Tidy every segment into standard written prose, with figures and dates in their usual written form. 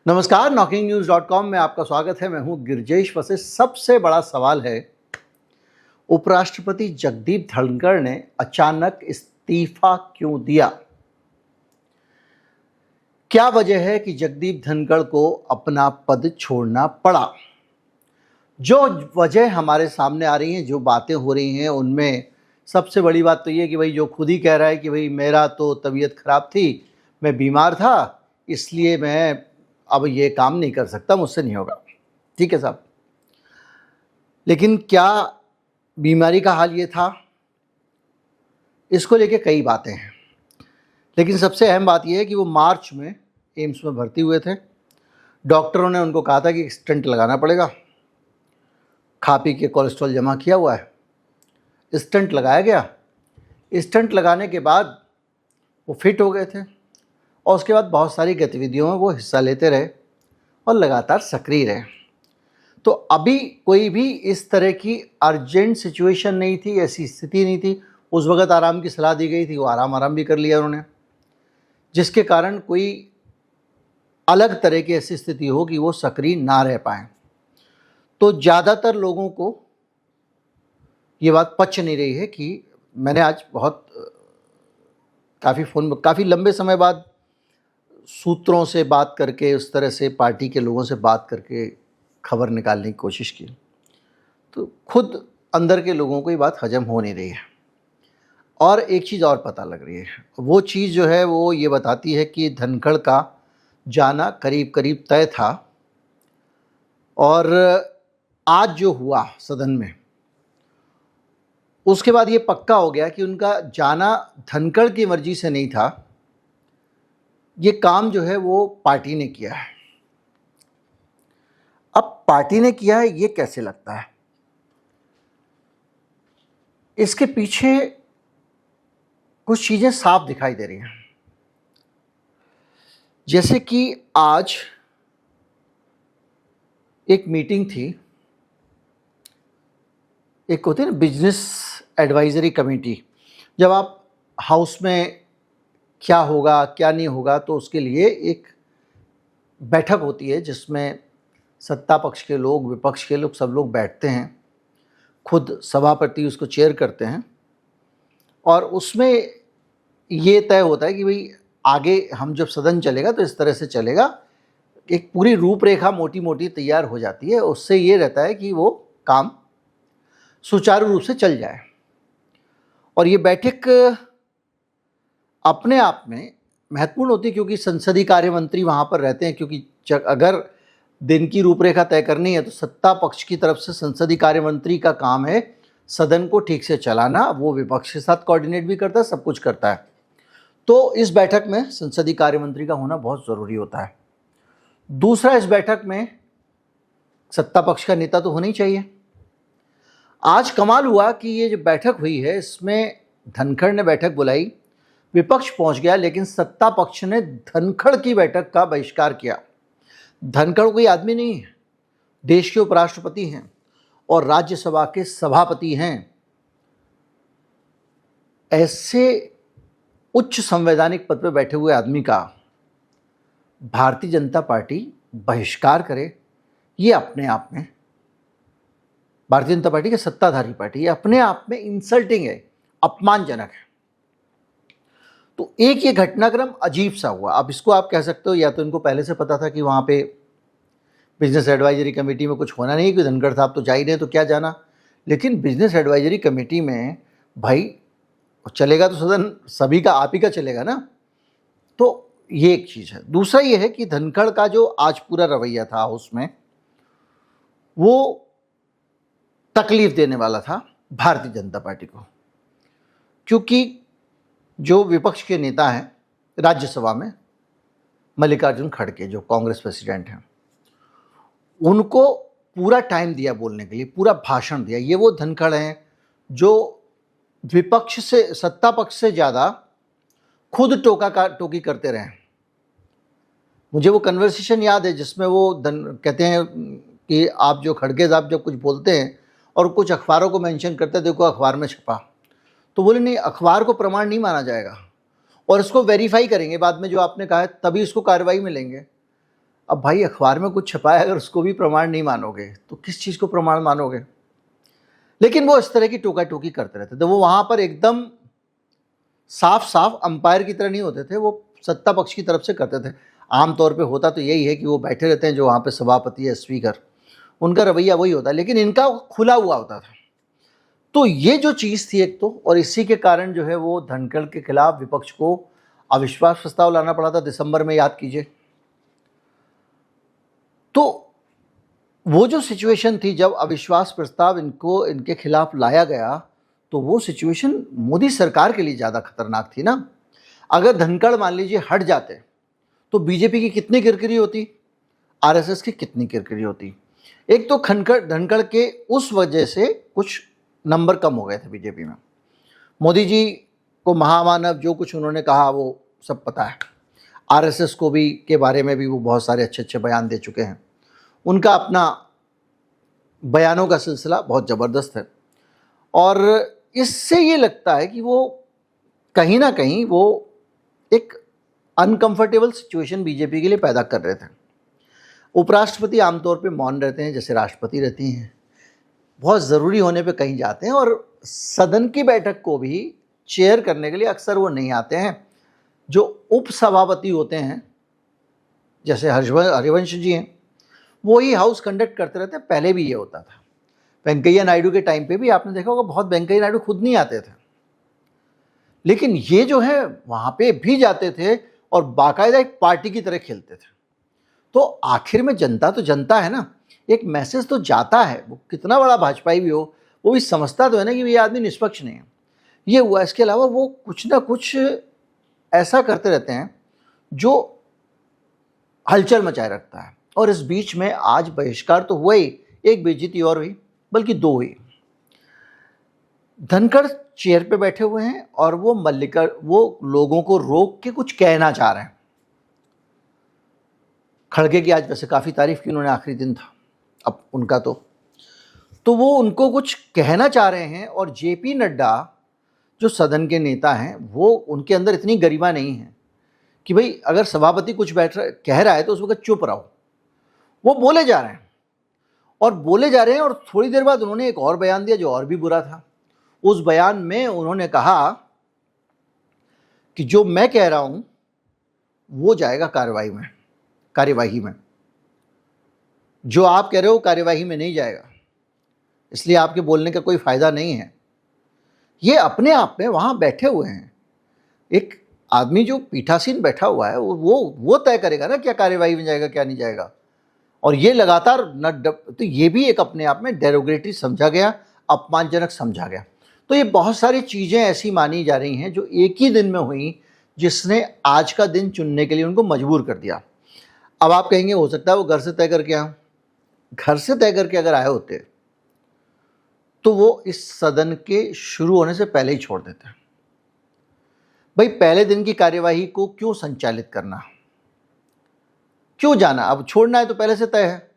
नमस्कार, knocking-news.com में आपका स्वागत है। मैं हूं गिरजेश वशिष्ठ। सबसे बड़ा सवाल है, उपराष्ट्रपति जगदीप धनखड़ ने अचानक इस्तीफा क्यों दिया? क्या वजह है कि जगदीप धनखड़ को अपना पद छोड़ना पड़ा? जो वजह हमारे सामने आ रही हैं, जो बातें हो रही हैं, उनमें सबसे बड़ी बात तो ये है कि भाई जो खुद ही कह रहा है कि भाई मेरा तो तबीयत खराब थी, मैं बीमार था, इसलिए मैं अब ये काम नहीं कर सकता, मुझसे नहीं होगा। ठीक है साहब, लेकिन क्या बीमारी का हाल ये था? इसको लेके कई बातें हैं, लेकिन सबसे अहम बात यह है कि वो मार्च में एम्स में भर्ती हुए थे। डॉक्टरों ने उनको कहा था कि स्टंट लगाना पड़ेगा। खा पी के कोलेस्ट्रॉल जमा किया हुआ है, स्टंट लगाया गया। स्टंट लगाने के बाद वो फिट हो गए थे और उसके बाद बहुत सारी गतिविधियों में वो हिस्सा लेते रहे और लगातार सक्रिय रहे। तो अभी कोई भी इस तरह की अर्जेंट सिचुएशन नहीं थी, ऐसी स्थिति नहीं थी। उस वक्त आराम की सलाह दी गई थी, वो आराम भी कर लिया उन्होंने, जिसके कारण कोई अलग तरह की ऐसी स्थिति हो कि वो सक्रिय ना रह पाए। तो ज़्यादातर लोगों को ये बात पच नहीं रही है कि मैंने आज काफ़ी लंबे समय बाद सूत्रों से बात करके, उस तरह से पार्टी के लोगों से बात करके खबर निकालने की कोशिश की, तो खुद अंदर के लोगों को ये बात हजम हो नहीं रही है। और एक चीज़ और पता लग रही है, वो चीज़ जो है वो ये बताती है कि धनखड़ का जाना करीब करीब तय था। और आज जो हुआ सदन में, उसके बाद ये पक्का हो गया कि उनका जाना धनखड़ की मर्जी से नहीं था। ये काम जो है वो पार्टी ने किया है। अब पार्टी ने किया है, ये कैसे लगता है? इसके पीछे कुछ चीज़ें साफ दिखाई दे रही हैं। जैसे कि आज एक मीटिंग थी, एक होती है ना बिजनेस एडवाइजरी कमेटी। जब आप हाउस में क्या होगा क्या नहीं होगा, तो उसके लिए एक बैठक होती है जिसमें सत्ता पक्ष के लोग, विपक्ष के लोग, सब लोग बैठते हैं। खुद सभापति उसको चेयर करते हैं और उसमें ये तय होता है कि भाई आगे हम जब सदन चलेगा तो इस तरह से चलेगा। एक पूरी रूपरेखा मोटी मोटी तैयार हो जाती है। उससे ये रहता है कि वो काम सुचारू रूप से चल जाए। और ये बैठक अपने आप में महत्वपूर्ण होती है, क्योंकि संसदीय कार्य मंत्री वहाँ पर रहते हैं। क्योंकि अगर दिन की रूपरेखा तय करनी है तो सत्ता पक्ष की तरफ से संसदीय कार्य मंत्री का काम है सदन को ठीक से चलाना। वो विपक्ष के साथ कोऑर्डिनेट भी करता है, सब कुछ करता है। तो इस बैठक में संसदीय कार्य मंत्री का होना बहुत ज़रूरी होता है। दूसरा, इस बैठक में सत्ता पक्ष का नेता तो होना ही चाहिए। आज कमाल हुआ कि ये जो बैठक हुई है, इसमें धनखड़ ने बैठक बुलाई, विपक्ष पहुंच गया, लेकिन सत्ता पक्ष ने धनखड़ की बैठक का बहिष्कार किया। धनखड़ कोई आदमी नहीं है, देश के उपराष्ट्रपति हैं और राज्यसभा के सभापति हैं। ऐसे उच्च संवैधानिक पद पर बैठे हुए आदमी का भारतीय जनता पार्टी बहिष्कार करे, ये अपने आप में, भारतीय जनता पार्टी की सत्ताधारी पार्टी, ये अपने आप में इंसल्टिंग है, अपमानजनक है। तो एक ये घटनाक्रम अजीब सा हुआ। अब इसको आप कह सकते हो या तो इनको पहले से पता था कि वहाँ पे बिजनेस एडवाइजरी कमेटी में कुछ होना नहीं, कि धनखड़ साहब तो जा ही रहे तो क्या जाना। लेकिन बिजनेस एडवाइजरी कमेटी में भाई चलेगा तो सदन सभी का, आप ही का चलेगा ना। तो ये एक चीज़ है। दूसरा ये है कि धनखड़ का जो आज पूरा रवैया था उसमें, वो तकलीफ देने वाला था भारतीय जनता पार्टी को। क्योंकि जो विपक्ष के नेता हैं राज्यसभा में, मल्लिकार्जुन खड़गे जो कांग्रेस प्रेसिडेंट हैं, उनको पूरा टाइम दिया बोलने के लिए, पूरा भाषण दिया। ये वो धनखड़ हैं जो विपक्ष से, सत्ता पक्ष से ज़्यादा खुद टोकी करते रहे। मुझे वो कन्वर्सेशन याद है जिसमें वो कहते हैं कि आप जो खड़गे साहब जब कुछ बोलते हैं और कुछ अखबारों को मेंशन करते हैं, देखो अखबार में छपा, तो बोले नहीं, अखबार को प्रमाण नहीं माना जाएगा और इसको वेरीफाई करेंगे बाद में, जो आपने कहा है तभी इसको कार्रवाई में लेंगे। अब भाई अखबार में कुछ छपाया, अगर उसको भी प्रमाण नहीं मानोगे तो किस चीज़ को प्रमाण मानोगे। लेकिन वो इस तरह की टोका टोकी करते रहते थे। वो वहाँ पर एकदम साफ साफ अंपायर की तरह नहीं होते थे, वो सत्ता पक्ष की तरफ से करते थे। आमतौर पे होता तो यही है कि वो बैठे रहते हैं, जो वहाँ पे सभापति है, स्पीकर, उनका रवैया वही होता है, लेकिन इनका खुला हुआ होता था। तो ये जो चीज़ थी एक तो, और इसी के कारण जो है वो धनखड़ के खिलाफ विपक्ष को अविश्वास प्रस्ताव लाना पड़ा था दिसंबर में, याद कीजिए। तो वो जो सिचुएशन थी जब अविश्वास प्रस्ताव इनके खिलाफ लाया गया, तो वो सिचुएशन मोदी सरकार के लिए ज़्यादा खतरनाक थी ना। अगर धनखड़ मान लीजिए हट जाते तो बीजेपी की कितनी किरकिरी होती, आरएसएस की कितनी किरकिरी होती। एक तो धनखड़ के उस वजह से कुछ नंबर कम हो गए थे बीजेपी में। मोदी जी को महामानव जो कुछ उन्होंने कहा वो सब पता है। आरएसएस को भी के बारे में भी वो बहुत सारे अच्छे अच्छे बयान दे चुके हैं। उनका अपना बयानों का सिलसिला बहुत ज़बरदस्त है, और इससे ये लगता है कि वो कहीं ना कहीं वो एक अनकंफर्टेबल सिचुएशन बीजेपी के लिए पैदा कर रहे थे। उपराष्ट्रपति आमतौर पे मौन रहते हैं, जैसे राष्ट्रपति रहती हैं, बहुत ज़रूरी होने पे कहीं जाते हैं, और सदन की बैठक को भी चेयर करने के लिए अक्सर वो नहीं आते हैं। जो उपसभापति होते हैं, जैसे हरिवंश जी हैं, वो ही हाउस कंडक्ट करते रहते हैं। पहले भी ये होता था, वेंकैया नायडू के टाइम पे भी आपने देखा होगा, बहुत वेंकैया नायडू खुद नहीं आते थे, लेकिन ये जो है वहाँ पे भी जाते थे और बाकायदा एक पार्टी की तरह खेलते थे। तो आखिर में जनता तो जनता है ना, एक मैसेज तो जाता है। वो कितना बड़ा भाजपाई भी हो, वो भी समझता तो है ना कि ये आदमी निष्पक्ष नहीं है। ये हुआ। इसके अलावा वो कुछ ना कुछ ऐसा करते रहते हैं जो हलचल मचाए रखता है। और इस बीच में आज बहिष्कार तो हुआ ही, एक बेइज्जती और हुई, बल्कि दो हुई। धनखड़ चेयर पे बैठे हुए हैं और वो लोगों को रोक के कुछ कहना चाह रहे हैं। खड़गे की आज वैसे काफ़ी तारीफ की उन्होंने, आखिरी दिन था अब उनका, तो वो उनको कुछ कहना चाह रहे हैं। और जेपी नड्डा जो सदन के नेता हैं, वो उनके अंदर इतनी गरिमा नहीं है कि भाई अगर सभापति कुछ कह रहा है तो उस वक्त चुप रहो। वो बोले जा रहे हैं और बोले जा रहे हैं, और थोड़ी देर बाद उन्होंने एक और बयान दिया जो और भी बुरा था। उस बयान में उन्होंने कहा कि जो मैं कह रहा हूं वो जाएगा कार्यवाही में, जो आप कह रहे हो कार्यवाही में नहीं जाएगा, इसलिए आपके बोलने का कोई फायदा नहीं है। ये अपने आप में वहां बैठे हुए हैं, एक आदमी जो पीठासीन बैठा हुआ है वो तय करेगा ना क्या कार्यवाही में जाएगा क्या नहीं जाएगा। और ये लगातार तो ये भी एक अपने आप में डेरोगेटरी समझा गया, अपमानजनक समझा गया। तो ये बहुत सारी चीज़ें ऐसी मानी जा रही हैं जो एक ही दिन में हुई, जिसने आज का दिन चुनने के लिए उनको मजबूर कर दिया। अब आप कहेंगे हो सकता है वो घर से तय करके आए, घर से तय करके अगर आए होते तो वो इस सदन के शुरू होने से पहले ही छोड़ देते। भाई पहले दिन की कार्यवाही को क्यों संचालित करना, क्यों जाना, अब छोड़ना है तो पहले से तय है।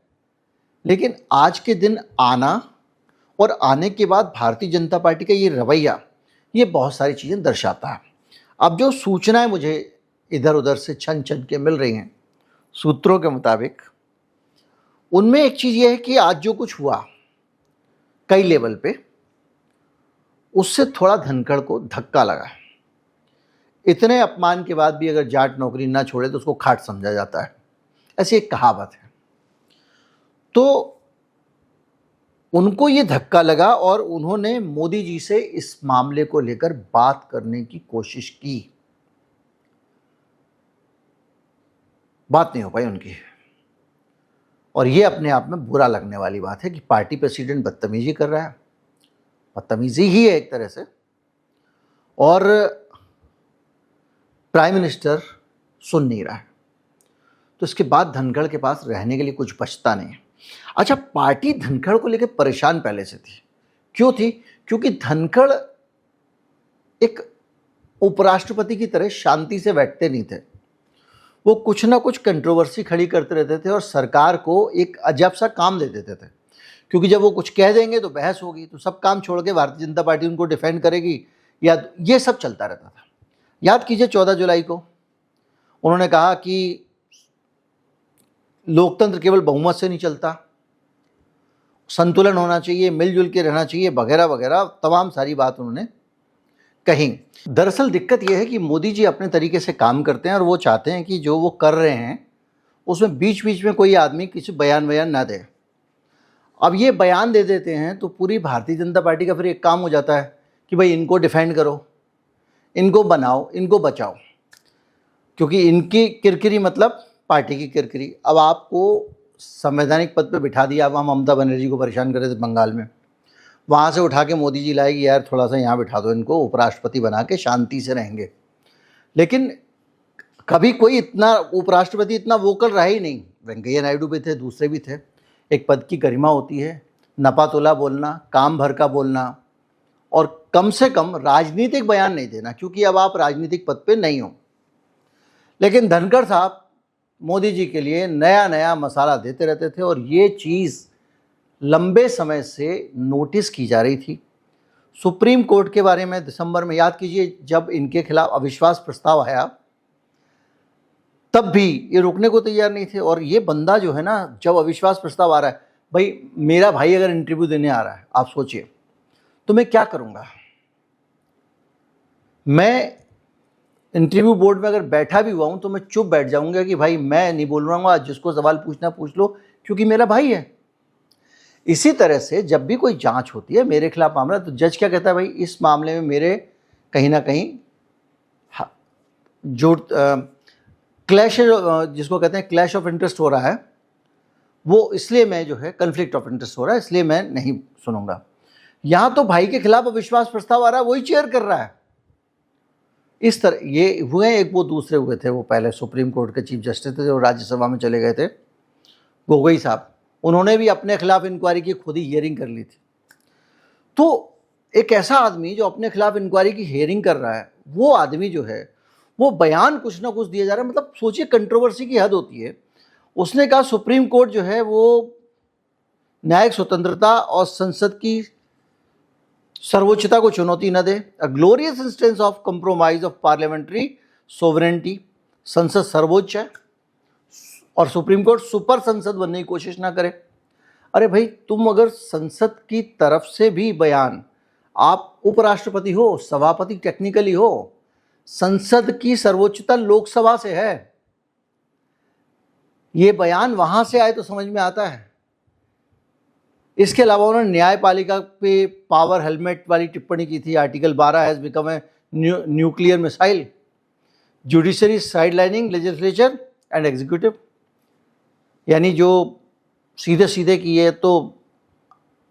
लेकिन आज के दिन आना और आने के बाद भारतीय जनता पार्टी का ये रवैया, ये बहुत सारी चीज़ें दर्शाता है। अब जो सूचनाएं मुझे इधर उधर से छन छन के मिल रही हैं सूत्रों के मुताबिक, उनमें एक चीज़ ये है कि आज जो कुछ हुआ कई लेवल पे, उससे थोड़ा धनखड़ को धक्का लगा है। इतने अपमान के बाद भी अगर जाट नौकरी ना छोड़े तो उसको खाट समझा जाता है, ऐसी एक कहावत है। तो उनको ये धक्का लगा और उन्होंने मोदी जी से इस मामले को लेकर बात करने की कोशिश की, बात नहीं हो पाई उनकी। और ये अपने आप में बुरा लगने वाली बात है कि पार्टी प्रेसिडेंट बदतमीजी कर रहा है, बदतमीजी ही है एक तरह से, और प्राइम मिनिस्टर सुन नहीं रहा है। तो इसके बाद धनखड़ के पास रहने के लिए कुछ बचता नहीं है। अच्छा, पार्टी धनखड़ को लेकर परेशान पहले से थी। क्यों थी? क्योंकि धनखड़ एक उपराष्ट्रपति की तरह शांति से बैठते नहीं थे। वो कुछ ना कुछ कंट्रोवर्सी खड़ी करते रहते थे और सरकार को एक अजब सा काम दे देते थे, क्योंकि जब वो कुछ कह देंगे तो बहस होगी, तो सब काम छोड़ के भारतीय जनता पार्टी उनको डिफेंड करेगी, या ये सब चलता रहता था। याद कीजिए 14 जुलाई को उन्होंने कहा कि लोकतंत्र केवल बहुमत से नहीं चलता, संतुलन होना चाहिए, मिलजुल के रहना चाहिए, वगैरह वगैरह तमाम सारी बात उन्होंने कही। दरअसल दिक्कत यह है कि मोदी जी अपने तरीके से काम करते हैं और वो चाहते हैं कि जो वो कर रहे हैं उसमें बीच बीच में कोई आदमी किसी बयान ना दे। अब ये बयान दे देते हैं तो पूरी भारतीय जनता पार्टी का फिर एक काम हो जाता है कि भाई इनको डिफेंड करो, इनको बनाओ, इनको बचाओ, क्योंकि इनकी किरकिरी मतलब पार्टी की किरकिरी। अब आपको संवैधानिक पद पे बिठा दिया, अब हम ममता बनर्जी को परेशान कर रहे थे बंगाल में, वहाँ से उठा के मोदी जी लाए कि यार थोड़ा सा यहाँ बिठा दो इनको, उपराष्ट्रपति बना के शांति से रहेंगे। लेकिन कभी कोई इतना उपराष्ट्रपति इतना वोकल रहा ही नहीं। वेंकैया नायडू भी थे, दूसरे भी थे। एक पद की गरिमा होती है, नपातोला बोलना, काम भर का बोलना, और कम से कम राजनीतिक बयान नहीं देना, क्योंकि अब आप राजनीतिक पद पे नहीं हो। लेकिन धनखड़ साहब मोदी जी के लिए नया नया मसाला देते रहते थे और ये चीज़ लंबे समय से नोटिस की जा रही थी। सुप्रीम कोर्ट के बारे में दिसंबर में याद कीजिए, जब इनके खिलाफ अविश्वास प्रस्ताव आया तब भी ये रुकने को तैयार नहीं थे। और ये बंदा जो है ना, जब अविश्वास प्रस्ताव आ रहा है, भाई मेरा भाई अगर इंटरव्यू देने आ रहा है, आप सोचिए तो मैं क्या करूँगा। मैं इंटरव्यू बोर्ड में अगर बैठा भी हुआ हूँ तो मैं चुप बैठ जाऊँगा कि भाई मैं नहीं बोल रहा हूँ, आज जिसको सवाल पूछना पूछ लो, क्योंकि मेरा भाई है। इसी तरह से जब भी कोई जांच होती है मेरे खिलाफ मामला, तो जज क्या कहता है, भाई इस मामले में मेरे कहीं ना कहीं जो क्लैश, जिसको कहते हैं क्लैश ऑफ इंटरेस्ट हो रहा है, वो इसलिए मैं जो है कन्फ्लिक्ट ऑफ इंटरेस्ट हो रहा है, इसलिए मैं नहीं सुनूंगा। यहाँ तो भाई के खिलाफ अविश्वास प्रस्ताव आ रहा है, वही चेयर कर रहा है। इस तरह ये हुए। एक वो दूसरे हुए थे, वो पहले सुप्रीम कोर्ट के चीफ जस्टिस थे जो राज्यसभा में चले गए थे, गोगोई साहब। उन्होंने भी अपने खिलाफ इंक्वायरी की खुद ही हियरिंग कर ली थी। तो एक ऐसा आदमी जो अपने खिलाफ इंक्वायरी की हियरिंग कर रहा है, वो आदमी जो है वो बयान कुछ ना कुछ दिया जा रहा है। मतलब सोचिए, कंट्रोवर्सी की हद होती है। उसने कहा सुप्रीम कोर्ट जो है वो न्यायिक स्वतंत्रता और संसद की सर्वोच्चता को चुनौती न दे। A glorious instance of compromise of parliamentary sovereignty. संसद सर्वोच्च है और सुप्रीम कोर्ट सुपर संसद बनने की कोशिश ना करे। अरे भाई, तुम अगर संसद की तरफ से भी बयान, आप उपराष्ट्रपति हो, सभापति टेक्निकली हो, संसद की सर्वोच्चता लोकसभा से है, ये बयान वहां से आए तो समझ में आता है। इसके अलावा उन्होंने न्यायपालिका पे पावर हेलमेट वाली टिप्पणी की थी। Article 12 has become a nuclear missile, judiciary sidelining legislature and executive. यानी जो सीधे सीधे की है तो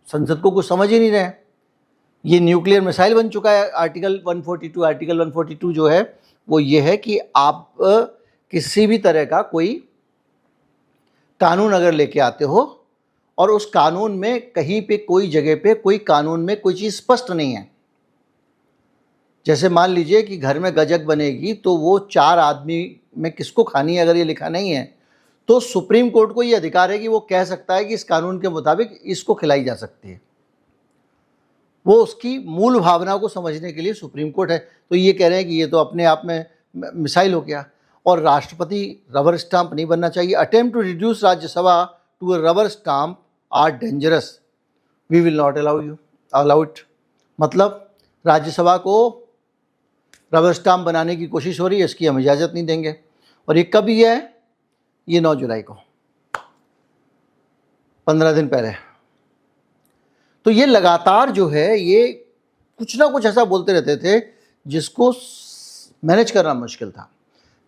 संसद को कुछ समझ ही नहीं रहे, ये न्यूक्लियर मिसाइल बन चुका है। आर्टिकल 142 जो है वो ये है कि आप किसी भी तरह का कोई कानून अगर लेके आते हो और उस कानून में कहीं पे कोई जगह पे कोई कानून में कोई चीज़ स्पष्ट नहीं है, जैसे मान लीजिए कि घर में गजक बनेगी तो वो 4 आदमी में किसको खानी है, अगर ये लिखा नहीं है तो सुप्रीम कोर्ट को ये अधिकार है कि वो कह सकता है कि इस कानून के मुताबिक इसको खिलाई जा सकती है। वो उसकी मूल भावना को समझने के लिए सुप्रीम कोर्ट है। तो ये कह रहे हैं कि ये तो अपने आप में मिसाइल हो गया। और राष्ट्रपति रबर स्टाम्प नहीं बनना चाहिए। Attempt to reduce Rajya Sabha to a rubber stamp are dangerous, we will not allow it. मतलब राज्यसभा को रबर स्टाम्प बनाने की कोशिश हो रही है, इसकी हम इजाज़त नहीं देंगे। और ये कब ये है? ये 9 जुलाई को, 15 दिन पहले। तो ये लगातार जो है ये कुछ ना कुछ ऐसा बोलते रहते थे जिसको मैनेज करना मुश्किल था।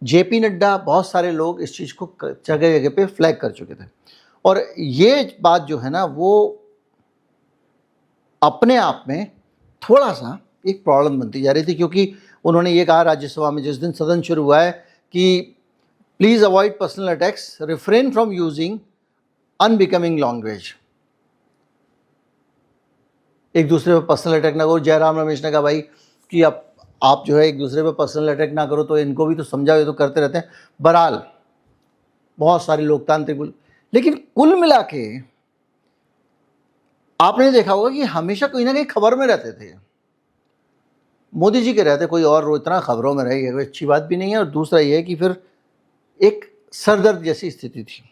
जेपी नड्डा, बहुत सारे लोग इस चीज़ को जगह जगह पे फ्लैग कर चुके थे। और ये बात जो है ना वो अपने आप में थोड़ा सा एक प्रॉब्लम बनती जा रही थी, क्योंकि उन्होंने ये कहा राज्यसभा में जिस दिन सदन शुरू हुआ है कि please avoid personal attacks, refrain from using unbecoming language. एक दूसरे पर पर्सनल अटैक ना करो। जयराम रमेश ने कहा भाई कि आप जो है एक दूसरे पर पर्सनल अटैक ना करो, तो इनको भी तो समझाओ, ये तो करते रहते हैं। बहरहाल बहुत सारे लोकतांत्रिक, लेकिन कुल मिला के आपने देखा होगा कि हमेशा कोई ना कहीं खबर में रहते थे। मोदी जी के रहते कोई और इतना खबरों में रहे, कोई अच्छी बात भी नहीं है। और दूसरा ये है कि फिर एक सरदर्द जैसी स्थिति थी।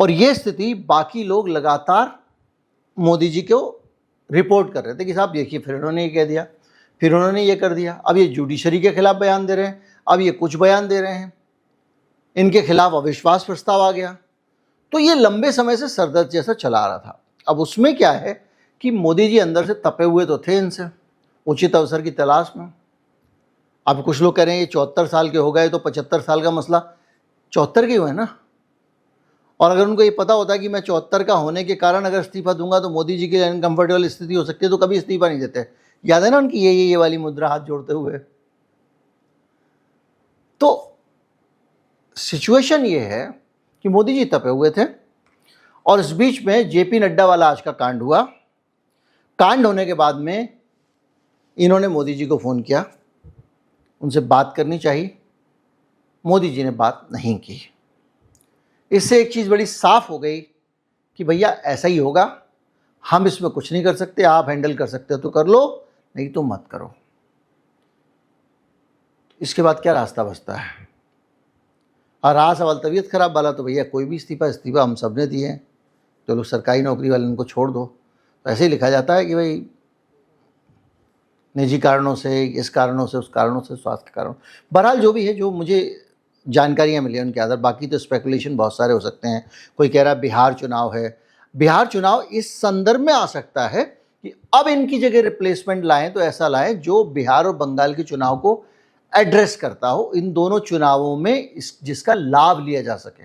और ये स्थिति बाकी लोग लगातार मोदी जी को रिपोर्ट कर रहे थे कि साहब देखिए, फिर उन्होंने ये कह दिया, फिर उन्होंने ये कर दिया, अब ये जुडिशरी के खिलाफ बयान दे रहे हैं, अब ये कुछ बयान दे रहे हैं, इनके खिलाफ अविश्वास प्रस्ताव आ गया। तो ये लंबे समय से सरदर्द जैसा चला आ रहा था। अब उसमें क्या है कि मोदी जी अंदर से तपे हुए तो थे इनसे, उचित अवसर की तलाश में। अब कुछ लोग कह रहे हैं ये 74 साल के हो गए तो 75 साल का मसला 74 के हुए ना। और अगर उनको ये पता होता कि मैं 74 का होने के कारण अगर इस्तीफा दूंगा तो मोदी जी की अनकंफर्टेबल स्थिति हो सकती है, तो कभी इस्तीफा नहीं देते। याद है ना उनकी ये वाली मुद्रा हाथ जोड़ते हुए। तो सिचुएशन ये है कि मोदी जी तपे हुए थे और इस बीच में जेपी नड्डा वाला आज का कांड हुआ। कांड होने के बाद में इन्होंने मोदी जी को फ़ोन किया, उनसे बात करनी चाहिए, मोदी जी ने बात नहीं की। इससे एक चीज़ बड़ी साफ हो गई कि भैया ऐसा ही होगा, हम इसमें कुछ नहीं कर सकते, आप हैंडल कर सकते हो तो कर लो, नहीं तो मत करो। इसके बाद क्या रास्ता बचता है? और रहा सवाल तबीयत खराब वाला, तो भैया कोई भी इस्तीफा हम सब ने दिए हैं, तो लोग सरकारी नौकरी वाले उनको छोड़ दो। तो ऐसे ही लिखा जाता है कि भाई निजी कारणों से, इस कारणों से, उस कारणों से, स्वास्थ्य के कारण। बहरहाल जो भी है, जो मुझे जानकारियाँ मिली उनके आधार, बाकी तो स्पेकुलेशन बहुत सारे हो सकते हैं। कोई कह रहा है बिहार चुनाव है, बिहार चुनाव इस संदर्भ में आ सकता है कि अब इनकी जगह रिप्लेसमेंट लाएं तो ऐसा लाएं जो बिहार और बंगाल के चुनाव को एड्रेस करता हो, इन दोनों चुनावों में जिसका लाभ लिया जा सके।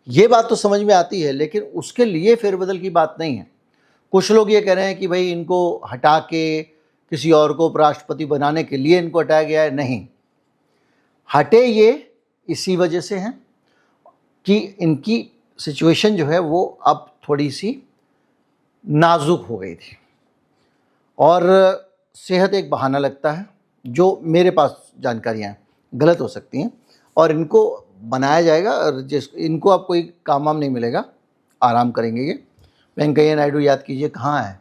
ये बात तो समझ में आती है, लेकिन उसके लिए फेरबदल की बात नहीं है। कुछ लोग ये कह रहे हैं कि भाई इनको हटा के किसी और को उपराष्ट्रपति बनाने के लिए इनको हटाया गया है। नहीं, हटे ये इसी वजह से हैं कि इनकी सिचुएशन जो है वो अब थोड़ी सी नाजुक हो गई थी और सेहत एक बहाना लगता है, जो मेरे पास जानकारियाँ गलत हो सकती हैं, और इनको बनाया जाएगा और इनको अब कोई काम वाम नहीं मिलेगा, आराम करेंगे ये। वेंकैया नायडू याद कीजिए कहाँ है,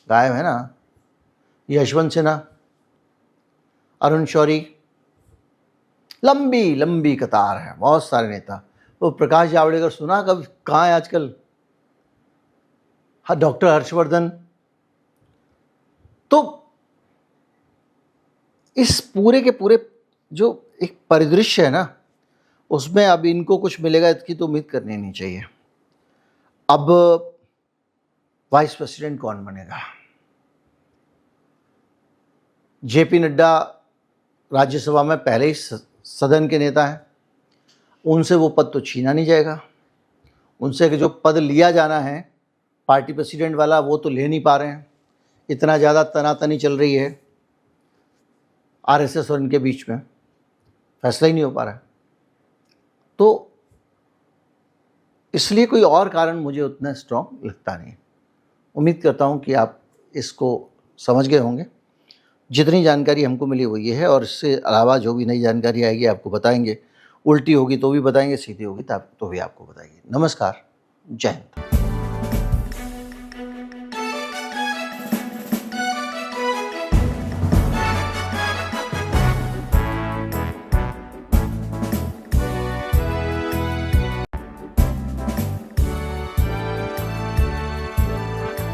गायब है ना। यशवंत सिन्हा, अरुण शौरी, लंबी लंबी कतार है, बहुत सारे नेता। वो प्रकाश जावड़ेकर सुना कब, कहाँ है आजकल? हाँ, डॉक्टर हर्षवर्धन। तो इस पूरे के पूरे जो एक परिदृश्य है ना, उसमें अब इनको कुछ मिलेगा इसकी तो उम्मीद करनी नहीं चाहिए। अब वाइस प्रेसिडेंट कौन बनेगा? जेपी नड्डा राज्यसभा में पहले ही सदन के नेता हैं, उनसे वो पद तो छीना नहीं जाएगा। उनसे जो पद लिया जाना है पार्टी प्रेसिडेंट वाला, वो तो ले नहीं पा रहे हैं। इतना ज़्यादा तनातनी चल रही है आरएसएस और इनके बीच में, फैसला ही नहीं हो पा रहा है। तो इसलिए कोई और कारण मुझे उतना स्ट्रॉन्ग लगता नहीं। उम्मीद करता हूँ कि आप इसको समझ गए होंगे। जितनी जानकारी हमको मिली वो ये है, और इससे अलावा जो भी नई जानकारी आएगी आपको बताएंगे। उल्टी होगी तो भी बताएंगे, सीधी होगी तो भी आपको बताएंगे। नमस्कार, जय हिंद।